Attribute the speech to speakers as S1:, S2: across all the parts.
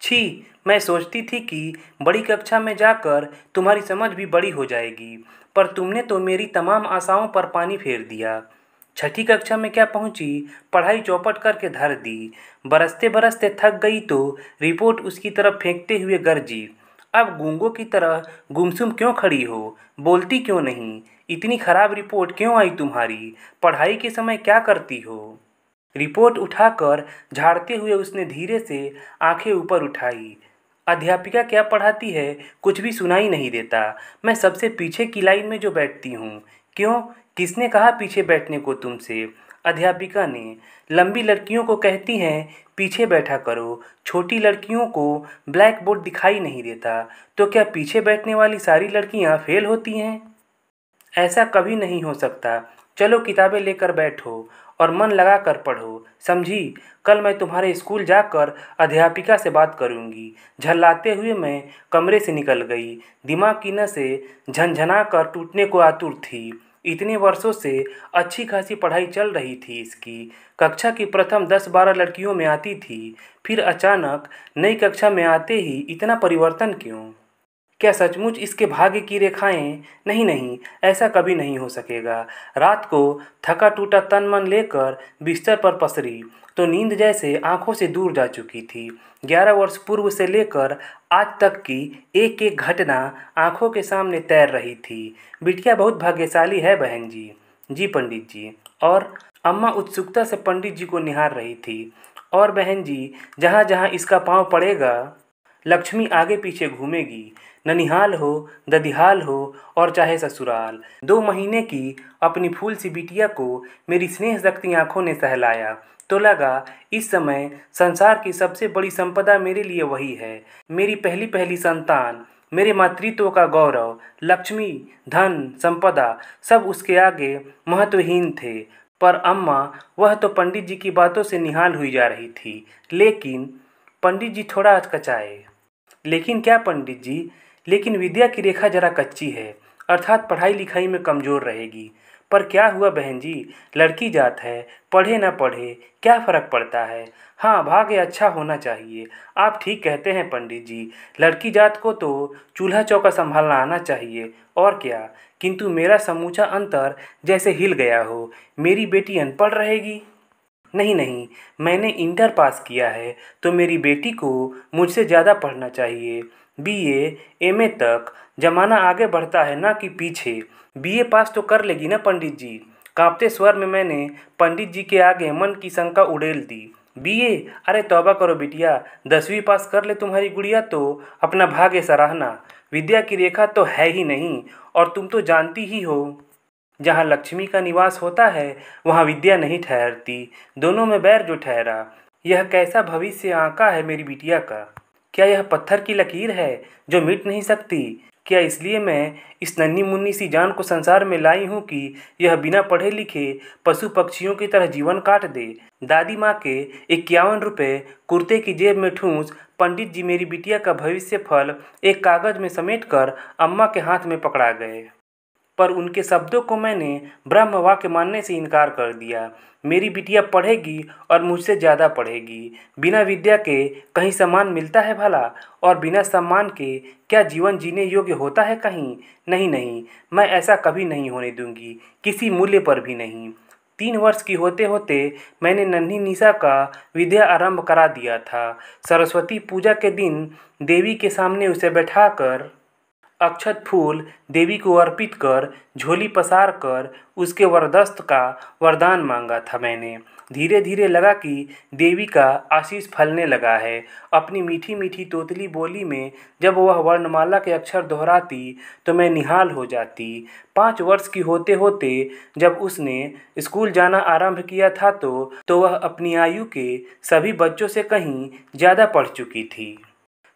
S1: छी! मैं सोचती थी कि बड़ी कक्षा में जाकर तुम्हारी समझ भी बड़ी हो जाएगी, पर तुमने तो मेरी तमाम आशाओं पर पानी फेर दिया। छठी कक्षा में क्या पहुंची, पढ़ाई चौपट करके धर दी। बरसते बरसते थक गई तो रिपोर्ट उसकी तरफ फेंकते हुए गरजी, अब गूंगों की तरह गुमसुम क्यों खड़ी हो, बोलती क्यों नहीं? इतनी खराब रिपोर्ट क्यों आई तुम्हारी? पढ़ाई के समय क्या करती हो? रिपोर्ट उठाकर झाड़ते हुए उसने धीरे से आंखें ऊपर उठाई। अध्यापिका क्या पढ़ाती है, कुछ भी सुनाई नहीं देता। मैं सबसे पीछे की लाइन में जो बैठती हूँ। क्यों? किसने कहा पीछे बैठने को तुमसे? अध्यापिका ने। लंबी लड़कियों को कहती हैं पीछे बैठा करो, छोटी लड़कियों को ब्लैक बोर्ड दिखाई नहीं देता। तो क्या पीछे बैठने वाली सारी लड़कियाँ फेल होती हैं? ऐसा कभी नहीं हो सकता। चलो किताबें लेकर बैठो और मन लगा कर पढ़ो, समझी? कल मैं तुम्हारे स्कूल जाकर अध्यापिका से बात करूंगी। झल्लाते हुए मैं कमरे से निकल गई। दिमाग की नसें झनझना कर टूटने को आतुर थी। इतने वर्षों से अच्छी खासी पढ़ाई चल रही थी इसकी। कक्षा की प्रथम 10-12 लड़कियों में आती थी, फिर अचानक नई कक्षा में आते ही इतना परिवर्तन क्यों? क्या सचमुच इसके भाग्य की रेखाएं? नहीं नहीं, ऐसा कभी नहीं हो सकेगा। रात को थका टूटा तन मन लेकर बिस्तर पर पसरी तो नींद जैसे आंखों से दूर जा चुकी थी। 11 वर्ष पूर्व से लेकर आज तक की एक एक घटना आंखों के सामने तैर रही थी। बिटिया बहुत भाग्यशाली है बहन जी। जी पंडित जी। और अम्मा उत्सुकता से पंडित जी को निहार रही थी। और बहन जी, जहाँ जहाँ इसका पाँव पड़ेगा लक्ष्मी आगे पीछे घूमेगी। ननिहाल हो, ददिहाल हो और चाहे ससुराल। 2 महीने की अपनी फूल सी बिटिया को मेरी स्नेह शक्ति आंखों ने सहलाया तो लगा इस समय संसार की सबसे बड़ी संपदा मेरे लिए वही है। मेरी पहली पहली संतान, मेरे मातृत्व का गौरव। लक्ष्मी, धन, संपदा सब उसके आगे महत्वहीन थे। पर अम्मा, वह तो पंडित जी की बातों से निहाल हुई जा रही थी। लेकिन पंडित जी थोड़ा हचकचाए। लेकिन क्या पंडित जी? लेकिन विद्या की रेखा जरा कच्ची है, अर्थात पढ़ाई लिखाई में कमज़ोर रहेगी। पर क्या हुआ बहन जी, लड़की जात है, पढ़े ना पढ़े क्या फ़र्क पड़ता है? हाँ, भाग्य अच्छा होना चाहिए। आप ठीक कहते हैं पंडित जी, लड़की जात को तो चूल्हा चौका संभालना आना चाहिए और क्या। किंतु मेरा समूचा अंतर जैसे हिल गया हो। मेरी बेटी अनपढ़ रहेगी? नहीं नहीं, मैंने इंटर पास किया है तो मेरी बेटी को मुझसे ज़्यादा पढ़ना चाहिए। बीए, एमए तक। ज़माना आगे बढ़ता है ना कि पीछे। बीए पास तो कर लेगी ना पंडित जी? कांपते स्वर में मैंने पंडित जी के आगे मन की शंका उड़ेल दी। बीए? अरे तौबा करो बिटिया, 10वीं पास कर ले तुम्हारी गुड़िया तो अपना भाग्य सराहना। विद्या की रेखा तो है ही नहीं, और तुम तो जानती ही हो, जहाँ लक्ष्मी का निवास होता है वहाँ विद्या नहीं ठहरती। दोनों में बैर जो ठहरा। यह कैसा भविष्य आंका है मेरी बिटिया का? क्या यह पत्थर की लकीर है जो मिट नहीं सकती? क्या इसलिए मैं इस नन्ही मुन्नी सी जान को संसार में लाई हूँ कि यह बिना पढ़े लिखे पशु पक्षियों की तरह जीवन काट दे? दादी माँ के 51 रुपये कुर्ते की जेब में ठूंस पंडित जी मेरी बिटिया का भविष्य फल एक कागज में समेट कर अम्मा के हाथ में पकड़ा गए। पर उनके शब्दों को मैंने ब्रह्म वाक्य मानने से इनकार कर दिया। मेरी बिटिया पढ़ेगी और मुझसे ज़्यादा पढ़ेगी। बिना विद्या के कहीं सम्मान मिलता है भला? और बिना सम्मान के क्या जीवन जीने योग्य होता है कहीं? नहीं नहीं, मैं ऐसा कभी नहीं होने दूंगी, किसी मूल्य पर भी नहीं। 3 वर्ष की होते होते मैंने नन्ही निशा का विद्या आरंभ करा दिया था। सरस्वती पूजा के दिन देवी के सामने उसे बैठाकर अक्षत फूल देवी को अर्पित कर झोली पसार कर उसके वरदस्त का वरदान मांगा था मैंने। धीरे धीरे लगा कि देवी का आशीष फलने लगा है। अपनी मीठी मीठी तोतली बोली में जब वह वर्णमाला के अक्षर दोहराती तो मैं निहाल हो जाती। 5 वर्ष की होते होते जब उसने स्कूल जाना आरंभ किया था तो वह अपनी आयु के सभी बच्चों से कहीं ज़्यादा पढ़ चुकी थी।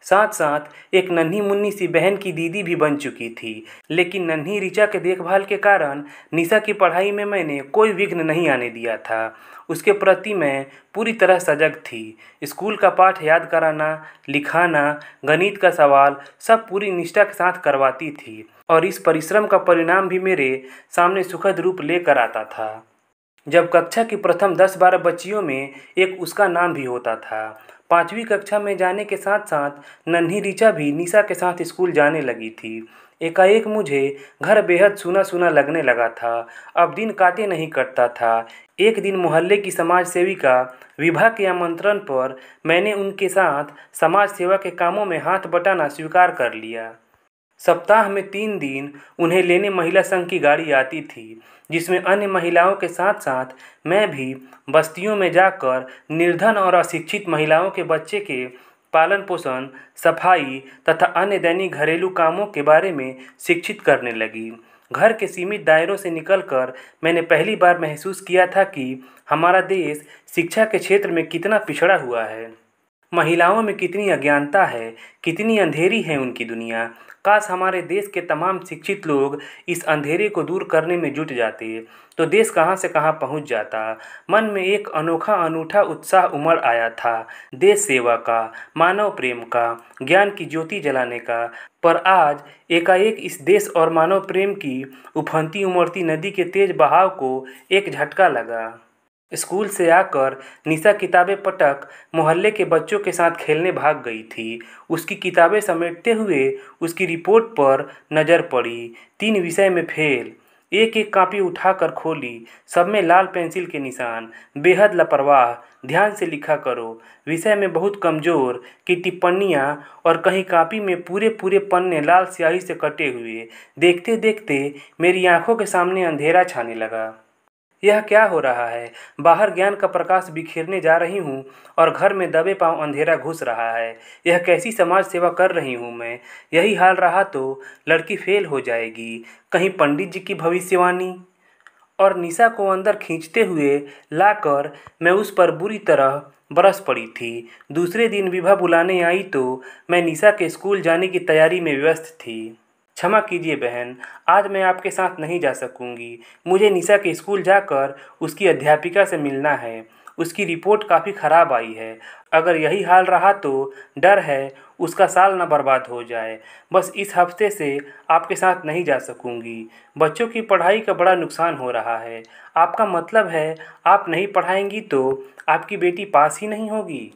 S1: साथ साथ एक नन्ही मुन्नी सी बहन की दीदी भी बन चुकी थी। लेकिन नन्ही ऋचा के देखभाल के कारण निशा की पढ़ाई में मैंने कोई विघ्न नहीं आने दिया था। उसके प्रति मैं पूरी तरह सजग थी। स्कूल का पाठ याद कराना, लिखाना, गणित का सवाल सब पूरी निष्ठा के साथ करवाती थी और इस परिश्रम का परिणाम भी मेरे सामने सुखद रूप लेकर आता था। जब कक्षा की प्रथम 10-12 बच्चियों में एक उसका नाम भी होता था। 5वीं कक्षा में जाने के साथ साथ नन्ही ऋचा भी निशा के साथ स्कूल जाने लगी थी। एकाएक मुझे घर बेहद सूना सूना लगने लगा था। अब दिन काटे नहीं कटता था। एक दिन मोहल्ले की समाज सेविका विभा के आमंत्रण पर मैंने उनके साथ समाज सेवा के कामों में हाथ बटाना स्वीकार कर लिया। सप्ताह में 3 दिन उन्हें लेने महिला संघ की गाड़ी आती थी, जिसमें अन्य महिलाओं के साथ साथ मैं भी बस्तियों में जाकर निर्धन और अशिक्षित महिलाओं के बच्चे के पालन पोषण, सफाई तथा अन्य दैनिक घरेलू कामों के बारे में शिक्षित करने लगी। घर के सीमित दायरों से निकलकर मैंने पहली बार महसूस किया था कि हमारा देश शिक्षा के क्षेत्र में कितना पिछड़ा हुआ है। महिलाओं में कितनी अज्ञानता है, कितनी अंधेरी है उनकी दुनिया। काश हमारे देश के तमाम शिक्षित लोग इस अंधेरे को दूर करने में जुट जाते तो देश कहाँ से कहाँ पहुँच जाता। मन में एक अनोखा अनूठा उत्साह उमड़ आया था, देश सेवा का, मानव प्रेम का, ज्ञान की ज्योति जलाने का। पर आज एकाएक इस देश और मानव प्रेम की उफनती उमड़ती नदी के तेज बहाव को एक झटका लगा। स्कूल से आकर निशा किताबें पटक मोहल्ले के बच्चों के साथ खेलने भाग गई थी। उसकी किताबें समेटते हुए उसकी रिपोर्ट पर नज़र पड़ी। 3 विषय में फेल। एक एक कॉपी उठाकर खोली, सब में लाल पेंसिल के निशान। बेहद लापरवाह, ध्यान से लिखा करो। विषय में बहुत कमज़ोर की टिप्पणियाँ और कहीं कॉपी में पूरे पूरे पन्ने लाल स्याही से कटे हुए। देखते देखते मेरी आंखों के सामने अंधेरा छाने लगा। यह क्या हो रहा है? बाहर ज्ञान का प्रकाश बिखेरने जा रही हूँ और घर में दबे पांव अंधेरा घुस रहा है। यह कैसी समाज सेवा कर रही हूँ मैं? यही हाल रहा तो लड़की फेल हो जाएगी। कहीं पंडित जी की भविष्यवाणी। और निशा को अंदर खींचते हुए लाकर मैं उस पर बुरी तरह बरस पड़ी थी। दूसरे दिन विभा बुलाने आई तो मैं निशा के स्कूल जाने की तैयारी में व्यस्त थी। क्षमा कीजिए बहन, आज मैं आपके साथ नहीं जा सकूंगी। मुझे निशा के स्कूल जाकर उसकी अध्यापिका से मिलना है। उसकी रिपोर्ट काफ़ी ख़राब आई है। अगर यही हाल रहा तो डर है उसका साल न बर्बाद हो जाए। बस इस हफ्ते से आपके साथ नहीं जा सकूंगी। बच्चों की पढ़ाई का बड़ा नुकसान हो रहा है। आपका मतलब है आप नहीं पढ़ाएंगी तो आपकी बेटी पास ही नहीं होगी?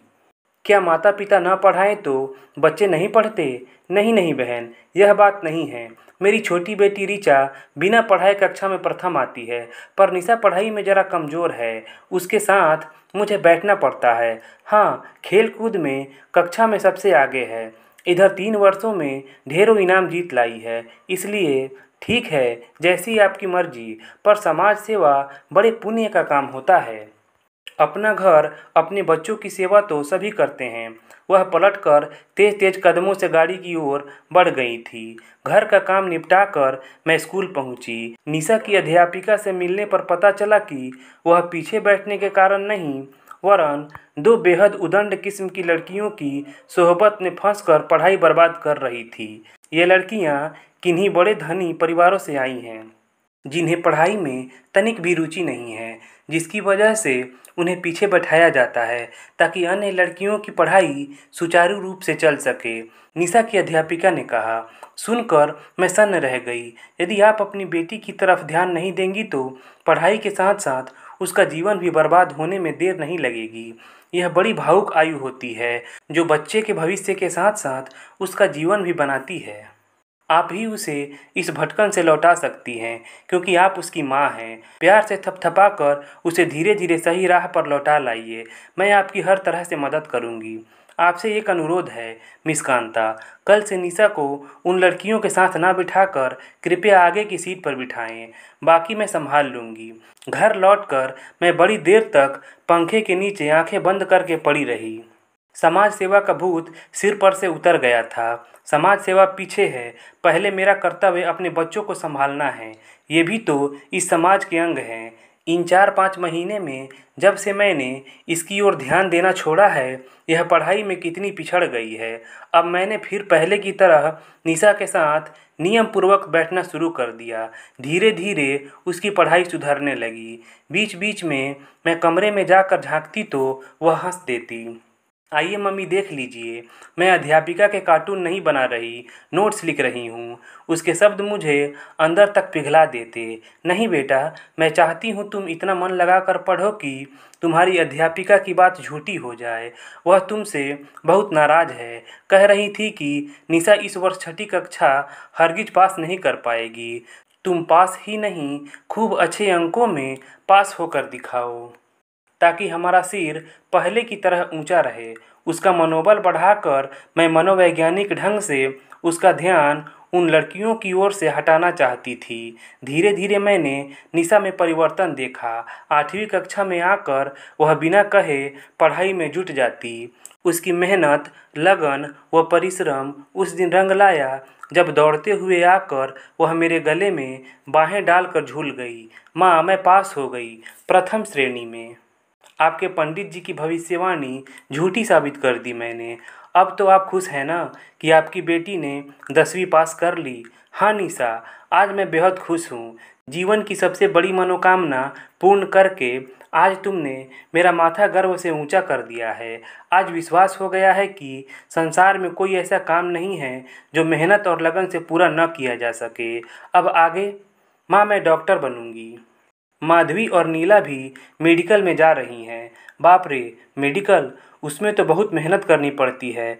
S1: क्या माता पिता न पढ़ाएं तो बच्चे नहीं पढ़ते? नहीं नहीं बहन, यह बात नहीं है। मेरी छोटी बेटी ऋचा बिना पढ़ाए कक्षा में प्रथम आती है, पर निशा पढ़ाई में ज़रा कमज़ोर है। उसके साथ मुझे बैठना पड़ता है। हाँ, खेल कूद में कक्षा में सबसे आगे है। इधर 3 वर्षों में ढेरों इनाम जीत लाई है। इसलिए ठीक है, जैसी आपकी मर्जी, पर समाज सेवा बड़े पुण्य का काम होता है। अपना घर, अपने बच्चों की सेवा तो सभी करते हैं। वह पलटकर तेज तेज कदमों से गाड़ी की ओर बढ़ गई थी। घर का काम निपटाकर मैं स्कूल पहुंची। निशा की अध्यापिका से मिलने पर पता चला कि वह पीछे बैठने के कारण नहीं, वरन 2 बेहद उदंड किस्म की लड़कियों की सोहबत में फंसकर पढ़ाई बर्बाद कर रही थी। ये लड़कियां किन्हीं बड़े धनी परिवारों से आई हैं, जिन्हें पढ़ाई में तनिक भी रुचि नहीं है, जिसकी वजह से उन्हें पीछे बैठाया जाता है ताकि अन्य लड़कियों की पढ़ाई सुचारू रूप से चल सके। निशा की अध्यापिका ने कहा। सुनकर मैं सन्न रह गई। यदि आप अपनी बेटी की तरफ ध्यान नहीं देंगी तो पढ़ाई के साथ साथ उसका जीवन भी बर्बाद होने में देर नहीं लगेगी। यह बड़ी भावुक आयु होती है जो बच्चे के भविष्य के साथ साथ उसका जीवन भी बनाती है। आप ही उसे इस भटकन से लौटा सकती हैं, क्योंकि आप उसकी माँ हैं। प्यार से थपथपाकर उसे धीरे धीरे सही राह पर लौटा लाइए। मैं आपकी हर तरह से मदद करूँगी। आपसे एक अनुरोध है मिस कांता, कल से निशा को उन लड़कियों के साथ ना बिठाकर कृपया आगे की सीट पर बिठाएं। बाकी मैं संभाल लूँगी। घर लौटकर मैं बड़ी देर तक पंखे के नीचे आंखें बंद करके पड़ी रही। समाज सेवा का भूत सिर पर से उतर गया था। समाज सेवा पीछे है, पहले मेरा कर्तव्य अपने बच्चों को संभालना है। ये भी तो इस समाज के अंग हैं। इन 4-5 महीने में जब से मैंने इसकी ओर ध्यान देना छोड़ा है, यह पढ़ाई में कितनी पिछड़ गई है। अब मैंने फिर पहले की तरह निशा के साथ नियम पूर्वक बैठना शुरू कर दिया। धीरे धीरे उसकी पढ़ाई सुधरने लगी। बीच बीच में मैं कमरे में जाकर झांकती तो वह हंस देती। आइए मम्मी देख लीजिए, मैं अध्यापिका के कार्टून नहीं बना रही, नोट्स लिख रही हूँ। उसके शब्द मुझे अंदर तक पिघला देते। नहीं बेटा, मैं चाहती हूँ तुम इतना मन लगाकर पढ़ो कि तुम्हारी अध्यापिका की बात झूठी हो जाए। वह तुमसे बहुत नाराज़ है। कह रही थी कि निशा इस वर्ष छठी कक्षा हरगिज पास नहीं कर पाएगी। तुम पास ही नहीं, खूब अच्छे अंकों में पास होकर दिखाओ, ताकि हमारा सिर पहले की तरह ऊंचा रहे। उसका मनोबल बढ़ाकर मैं मनोवैज्ञानिक ढंग से उसका ध्यान उन लड़कियों की ओर से हटाना चाहती थी। धीरे धीरे मैंने निशा में परिवर्तन देखा। 8वीं कक्षा में आकर वह बिना कहे पढ़ाई में जुट जाती। उसकी मेहनत, लगन व परिश्रम उस दिन रंग लाया जब दौड़ते हुए आकर वह मेरे गले में बाहें डालकर झूल गई। माँ, मैं पास हो गई, प्रथम श्रेणी में। आपके पंडित जी की भविष्यवाणी झूठी साबित कर दी मैंने। अब तो आप खुश हैं ना कि आपकी बेटी ने 10वीं पास कर ली? हाँ निशा, आज मैं बेहद खुश हूँ। जीवन की सबसे बड़ी मनोकामना पूर्ण करके आज तुमने मेरा माथा गर्व से ऊंचा कर दिया है। आज विश्वास हो गया है कि संसार में कोई ऐसा काम नहीं है जो मेहनत और लगन से पूरा न किया जा सके। अब आगे? माँ, मैं डॉक्टर बनूंगी। माधवी और नीला भी मेडिकल में जा रही हैं। बाप रे, मेडिकल? उसमें तो बहुत मेहनत करनी पड़ती है।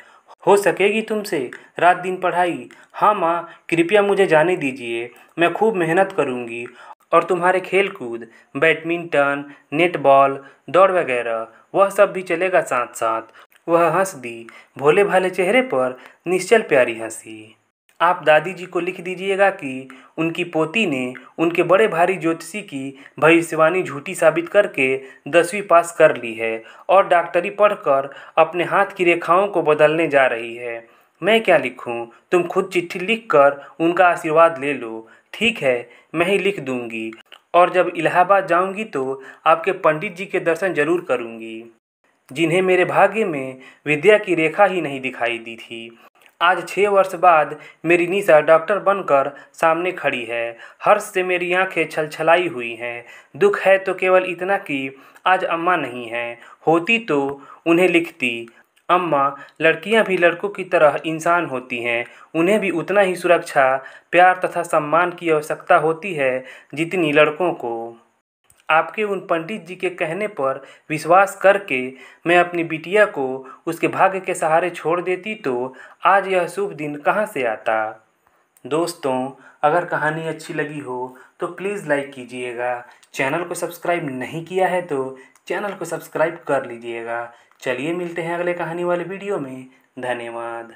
S1: हो सकेगी तुमसे रात दिन पढ़ाई? हाँ माँ, कृपया मुझे जाने दीजिए, मैं खूब मेहनत करूँगी। और तुम्हारे खेल कूद, बैडमिंटन, नेटबॉल, दौड़ वगैरह, वह सब भी चलेगा साथ साथ। वह हंस दी। भोले भाले चेहरे पर निश्चल प्यारी हंसी। आप दादी जी को लिख दीजिएगा कि उनकी पोती ने उनके बड़े भारी ज्योतिषी की भविष्यवाणी झूठी साबित करके 10वीं पास कर ली है और डॉक्टरी पढ़कर अपने हाथ की रेखाओं को बदलने जा रही है। मैं क्या लिखूं? तुम खुद चिट्ठी लिखकर उनका आशीर्वाद ले लो। ठीक है, मैं ही लिख दूंगी। और जब इलाहाबाद जाऊंगी तो आपके पंडित जी के दर्शन जरूर करूंगी, जिन्हें मेरे भाग्य में विद्या की रेखा ही नहीं दिखाई दी थी। आज 6 वर्ष बाद मेरी निशा डॉक्टर बनकर सामने खड़ी है। हर्ष से मेरी आंखें छलछलाई हुई हैं। दुख है तो केवल इतना कि आज अम्मा नहीं हैं। होती तो उन्हें लिखती, अम्मा, लड़कियां भी लड़कों की तरह इंसान होती हैं। उन्हें भी उतना ही सुरक्षा, प्यार तथा सम्मान की आवश्यकता होती है जितनी लड़कों को। आपके उन पंडित जी के कहने पर विश्वास करके मैं अपनी बिटिया को उसके भाग्य के सहारे छोड़ देती तो आज यह शुभ दिन कहाँ से आता। दोस्तों, अगर कहानी अच्छी लगी हो तो प्लीज़ लाइक कीजिएगा। चैनल को सब्सक्राइब नहीं किया है तो चैनल को सब्सक्राइब कर लीजिएगा। चलिए मिलते हैं अगले कहानी वाले वीडियो में। धन्यवाद।